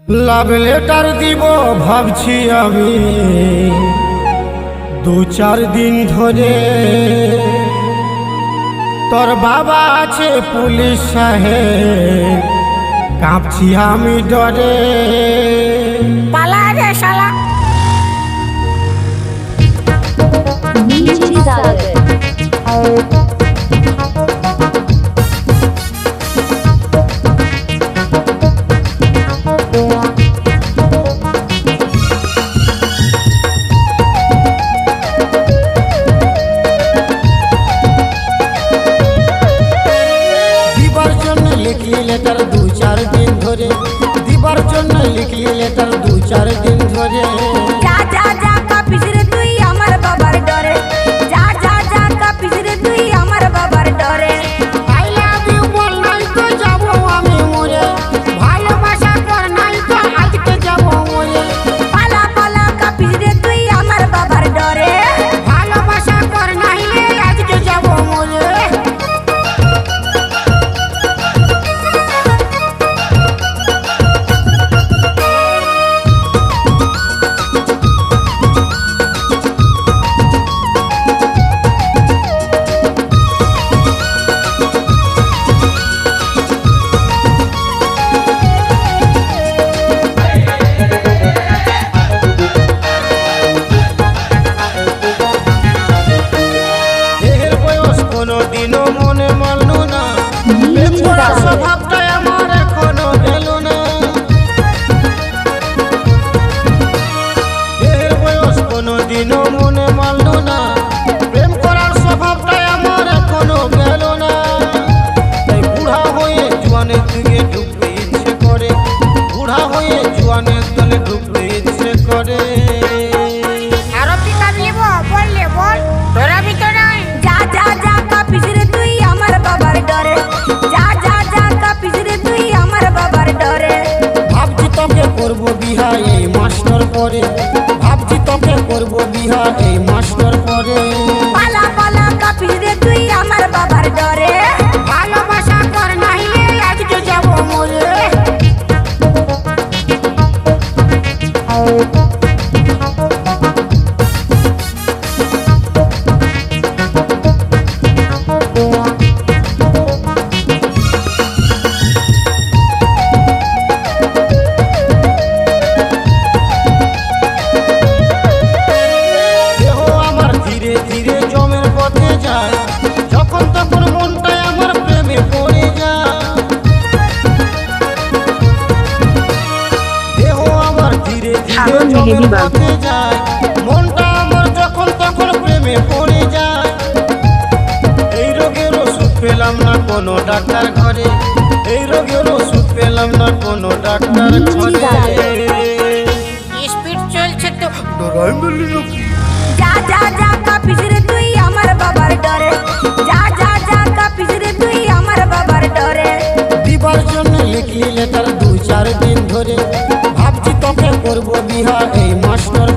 Love letter দিব ভাবছি আমি 2-4 দিন ধরে। তোর বাবা আছে পুলিশ সাহেব, কাঁপছি আমি ডরে। পালা রে শালা। দিবার জন্য লিখলি লেটার 2-4 দিন ধরে, দিবার জন্য লিখলি লেটার 2-4 দিন ধরে। যা যা যা কাঁপিস রে তুই আমার বাবার ডরে, যা যা যা কাঁপিস রে তুই আমার বাবার ডরে। আই লাভ ইউ বল নাই তো যাবো আমি মরে, ভালোবাসা কর নাই তো আজকে যাবো মরে। পালা পালা কাঁপিস রে তুই আমার বাবার ডরে। ভালোবাসা কর নাইলে আজকে যাবো মরে। এর বয়স কোনোদিনও মনে মানলো না, প্রেম করার স্বভাবটা আমার এখনো গেল না। এর বয়স কোনোদিনও মনে মানলো না, প্রেম করার স্বভাবটা আমার এখনো গেল না। তাই বুড়া হয়ে জোয়ানের দিকে ঢুকতে ইচ্ছে করে, বুড়া হয়ে জোয়ানের দলে ঢুকতে ইচ্ছে করে। আরো পিকআপ নেব বললে বল, তোরা ভিতর নাই। যা যা যা কাঁপিস রে তুই আমার বাবার ডরে, যা যা যা কাঁপিস রে তুই আমার বাবার ডরে। ভাবছি তোকে করবো বিহা এই মাস্টার পরে, ভাবছি তোকে করবো বিহা এই মাস্টার পরে। পালা পালা কাঁপিস রে তুই আমার বাবার ডরে। ভালোবাসা কর নাইলে আজকে যাবো মরে। দেহ আমার ধীরে ধীরে জমের পথে যায়, যখন তখন মনটাই আমার প্রেমে পড়ে যায়। দেহ আমার ধীরে ধীরে জমের পথে যায়, মনটা আমার যখন তখন প্রেমে পড়ে যায়। এই রোগের ওষুধ পেলাম না কোনো ডাক্তার ঘরে, এই রোগের ওষুধ পেলাম না কোনো ডাক্তার ঘরে। স্পিড চলছে তো। ডরাই বললি নাকি? যা যা যা কাঁপিস রে তুই আমার বাবার ডরে, যা যা যা কাঁপিস রে তুই আমার বাবার ডরে। দিবার জন্য লিখলি লেটার 2-4 দিন ধরে, ভাবছি তোকে করবো বিহা এই মাস্টার